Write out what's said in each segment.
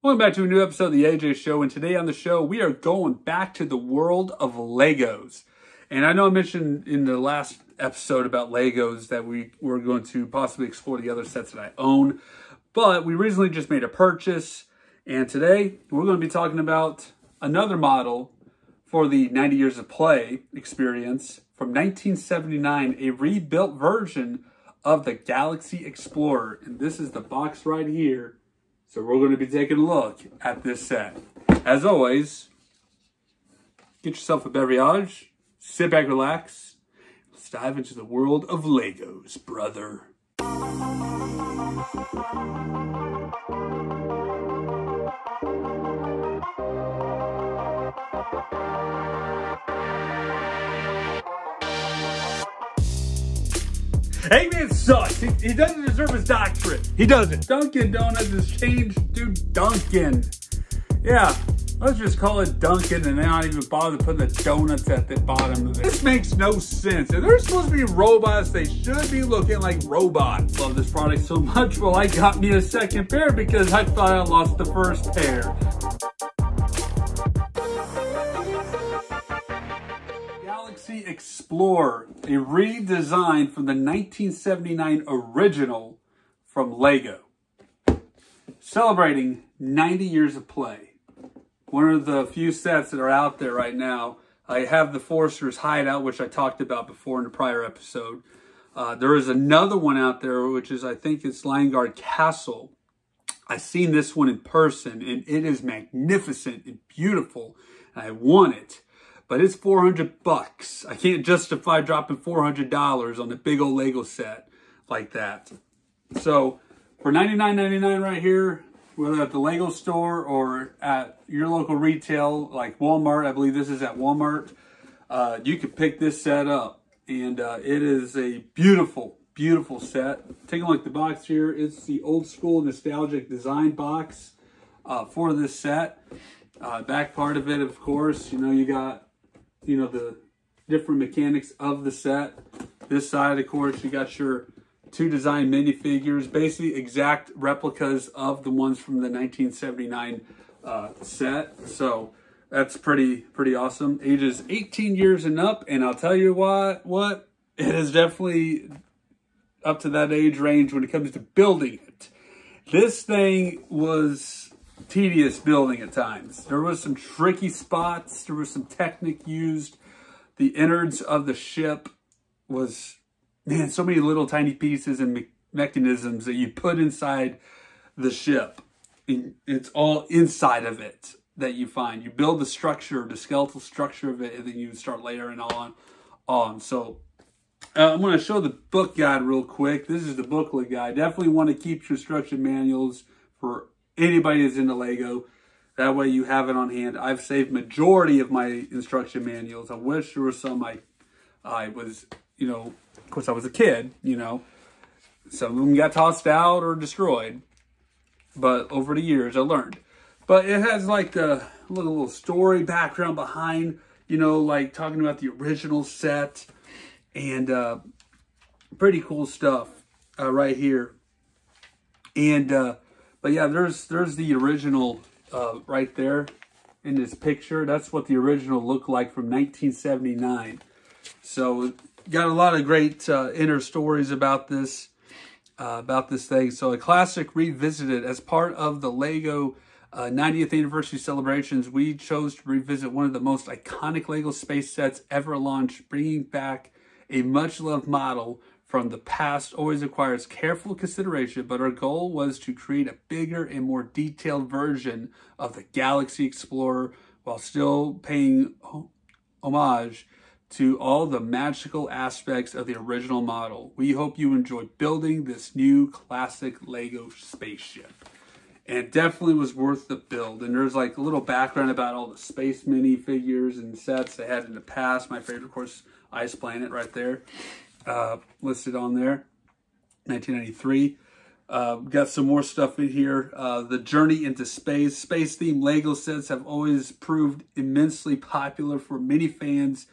Welcome back to a new episode of the AJ Show, and today on the show we are going back to the world of Legos. And I know I mentioned in the last episode about Legos that we were going to possibly explore the other sets that I own, but we recently just made a purchase, and today we're going to be talking about another model for the 90 Years of Play experience from 1979, a rebuilt version of the Galaxy Explorer. And this is the box right here. So we're going to be taking a look at this set. As always, get yourself a beverage, sit back, relax. Let's dive into the world of Legos, brother. Eggman sucks. He doesn't deserve his doctorate. He doesn't. Dunkin' Donuts has changed to Dunkin'. Yeah, let's just call it Dunkin' and not even bother putting the donuts at the bottom of it. This makes no sense. If they're supposed to be robots, they should be looking like robots. Love this product so much. Well, I got me a second pair because I thought I lost the first pair. Galaxy Explorer, a redesign from the 1979 original from Lego. Celebrating 90 years of play. One of the few sets that are out there right now. I have the Forrester's Hideout, which I talked about before in a prior episode. There is another one out there, which is, I think it's Liongard Castle. I've seen this one in person, and it is magnificent and beautiful, and I want it. But it's $400. I can't justify dropping $400 on a big old Lego set like that. So for $99.99 right here, whether at the Lego store or at your local retail like Walmart, I believe this is at Walmart, you can pick this set up. And it is a beautiful, beautiful set. Taking a look at the box here, it's the old school nostalgic design box for this set. Back part of it, of course, you got the different mechanics of the set. This side, of course, you got your two design minifigures, basically exact replicas of the ones from the 1979 set. So that's pretty awesome. Ages 18 years and up, and I'll tell you what, it is definitely up to that age range when it comes to building it. This thing was tedious building at times. There was some tricky spots. There was some technique used. The innards of the ship was, man, so many little tiny pieces and mechanisms that you put inside the ship. And it's all inside of it that you find. You build the structure, the skeletal structure of it, and then you start layering on. So I'm going to show the book guide real quick. This is the booklet guide. Definitely want to keep your instruction manuals for anybody that's into Lego. That way you have it on hand. I've saved majority of my instruction manuals. I wish there were some I was, of course I was a kid, Some of them got tossed out or destroyed. But over the years I learned. But it has like a little story background behind, like talking about the original set. And pretty cool stuff right here. And but yeah, there's the original right there in this picture. That's what the original looked like from 1979. So got a lot of great inner stories about this thing. So a classic revisited as part of the Lego 90th anniversary celebrations. We chose to revisit one of the most iconic Lego space sets ever launched, bringing back a much loved model from the past. Always requires careful consideration, but our goal was to create a bigger and more detailed version of the Galaxy Explorer while still paying homage to all the magical aspects of the original model. We hope you enjoy building this new classic Lego spaceship. And it definitely was worth the build. And there's like a little background about all the space minifigures and sets they had in the past. My favorite, of course, Ice Planet right there. Listed on there, 1993. Got some more stuff in here. The Journey into Space. Space-themed Lego sets have always proved immensely popular for many fans.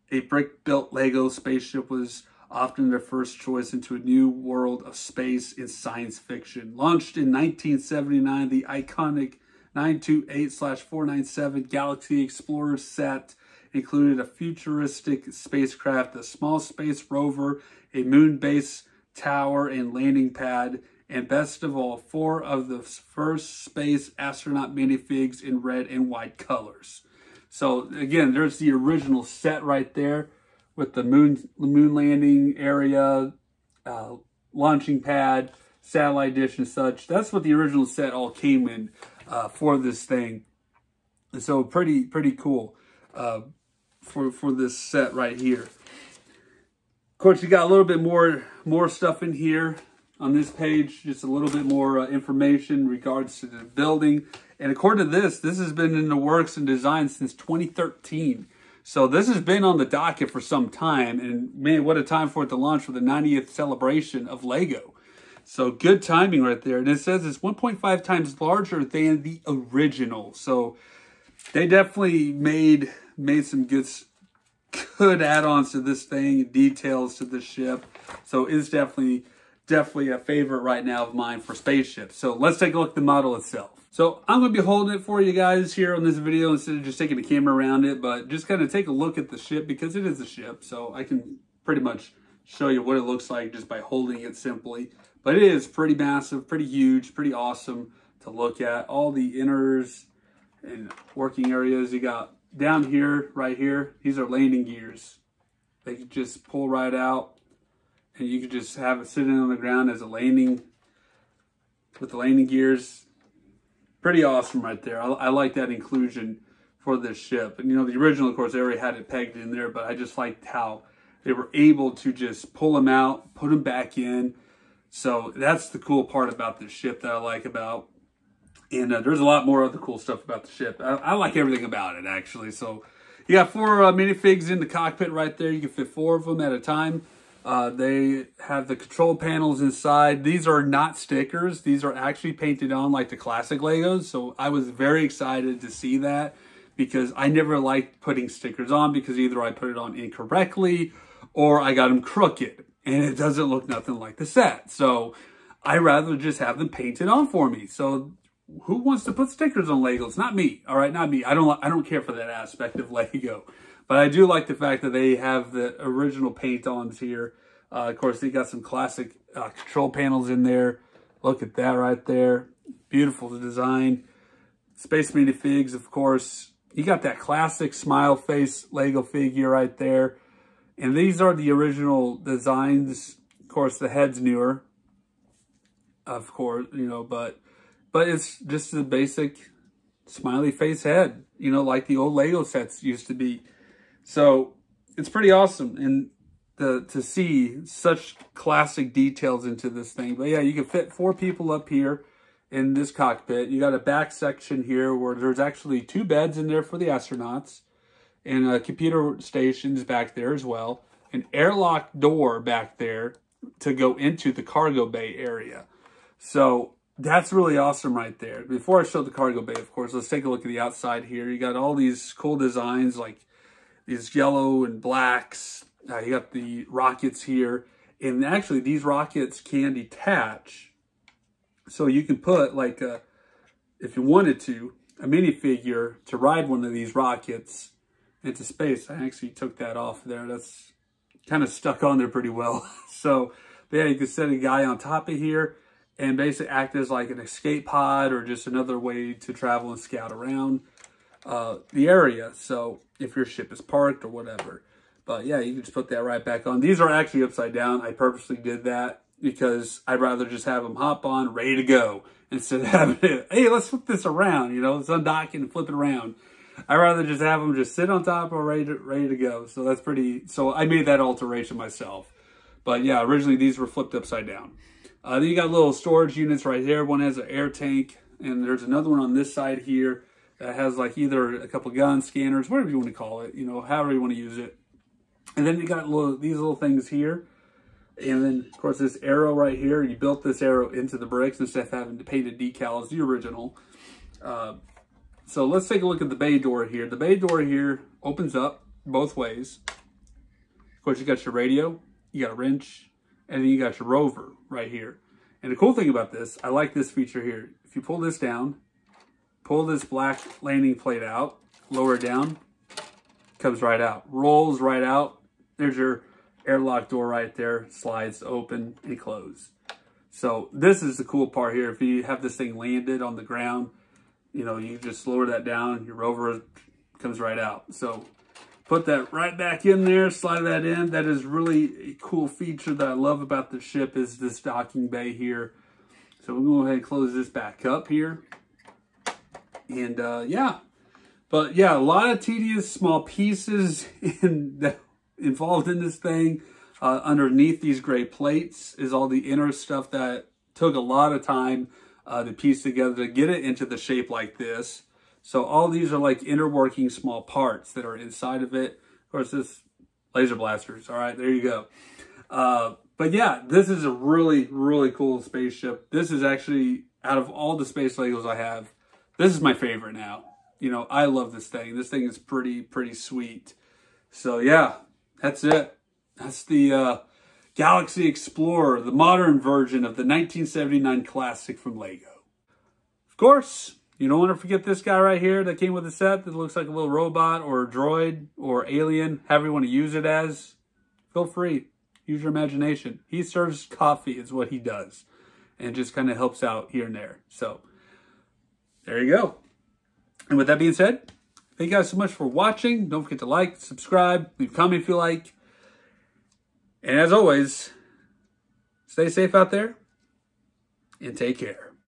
A brick-built Lego spaceship was often their first choice into a new world of space and science fiction. Launched in 1979, the iconic 928/497 Galaxy Explorer set included a futuristic spacecraft, a small space rover, a moon base tower and landing pad, and best of all, 4 of the first space astronaut minifigs in red and white colors. So again, there's the original set right there with the moon landing area, launching pad, satellite dish and such. That's what the original set all came in for this thing. So pretty cool for this set right here. Of course, you got a little bit more stuff in here on this page, just a little bit more information in regards to the building. And according to this has been in the works and design since 2013. So this has been on the docket for some time. And man, what a time for it to launch for the 90th celebration of Lego. So good timing right there. And it says it's 1.5 times larger than the original. So they definitely made some good add-ons to this thing, details to the ship. So it's definitely a favorite right now of mine for spaceships. So let's take a look at the model itself. So I'm going to be holding it for you guys here on this video instead of just taking the camera around it, but just kind of take a look at the ship because it is a ship. So I can pretty much show you what it looks like just by holding it simply. But it is pretty massive, pretty huge, pretty awesome to look at. All the inners and working areas you got down here, right here, these are landing gears. They can just pull right out and you can just have it sitting on the ground as a landing with the landing gears. Pretty awesome right there. I like that inclusion for this ship. And you know, the original, of course, they already had it pegged in there, but I just liked how they were able to just pull them out, put them back in. So that's the cool part about this ship that I like about. And there's a lot more other cool stuff about the ship. I like everything about it, actually. So you got 4 minifigs in the cockpit right there. You can fit 4 of them at a time. They have the control panels inside. These are not stickers. These are actually painted on like the classic Legos. So I was very excited to see that because I never liked putting stickers on because either I put it on incorrectly or I got them crooked and it doesn't look nothing like the set. So I rather just have them painted on for me. So who wants to put stickers on Legos? Not me. All right, not me. I don't care for that aspect of Lego. But I do like the fact that they have the original paint-ons here. Of course, they got some classic control panels in there. Look at that right there. Beautiful design. Space minifigs, of course. You got that classic smile face Lego figure right there. And these are the original designs. Of course, the head's newer. Of course, you know, but it's just the basic smiley face head, you know, like the old Lego sets used to be. So it's pretty awesome and to see such classic details into this thing. But yeah, you can fit 4 people up here in this cockpit. You got a back section here where there's actually 2 beds in there for the astronauts and computer stations back there as well. An airlock door back there to go into the cargo bay area. So that's really awesome right there. Before I show the cargo bay, of course, let's take a look at the outside here. You got all these cool designs like these yellow and blacks. You got the rockets here. And actually, these rockets can detach. So you can put, like, if you wanted to, a minifigure to ride one of these rockets into space. I actually took that off there. That's kind of stuck on there pretty well. So, yeah, you can set a guy on top of here and basically act as like an escape pod or just another way to travel and scout around the area. So if your ship is parked or whatever. But yeah, you can just put that right back on. These are actually upside down. I purposely did that because I'd rather just have them hop on, ready to go, instead of having it, hey, let's flip this around, you know, let's undock it and flip it around. I'd rather just have them just sit on top or ready to go. So that's pretty, so I made that alteration myself. But yeah, originally these were flipped upside down. Then you got little storage units right here. One has an air tank, and there's another one on this side here that has like either a couple gun scanners, whatever you want to call it, you know, however you want to use it. And then you got these little things here. And then, of course, this arrow right here. You built this arrow into the bricks instead of having to paint a decal as the original. So let's take a look at the bay door here. The bay door here opens up both ways. Of course, you got your radio. you got a wrench, and then you got your rover right here. And the cool thing about this, I like this feature here. If you pull this down, pull this black landing plate out, lower it down, comes right out, rolls right out. There's your airlock door right there, slides open and close. So this is the cool part here. If you have this thing landed on the ground, you know, you just lower that down, your rover comes right out. So put that right back in there, slide that in. That is really a cool feature that I love about the ship, is this docking bay here. So we'll go ahead and close this back up here. And yeah, but yeah, a lot of tedious small pieces involved in this thing. Underneath these gray plates is all the inner stuff that took a lot of time to piece together to get it into the shape like this. So all these are like inner working small parts that are inside of it. Of course, this laser blasters. All right, there you go. But yeah, this is a really, really cool spaceship. This is actually, out of all the space Legos I have, this is my favorite now. You know, I love this thing. This thing is pretty sweet. So yeah, that's it. That's the Galaxy Explorer, the modern version of the 1979 classic from Lego. Of course, you don't want to forget this guy right here that came with the set that looks like a little robot or a droid or alien, however you want to use it as. Feel free. Use your imagination. He serves coffee is what he does. And just kind of helps out here and there. So, there you go. And with that being said, thank you guys so much for watching. Don't forget to like, subscribe, leave a comment if you like. And as always, stay safe out there and take care.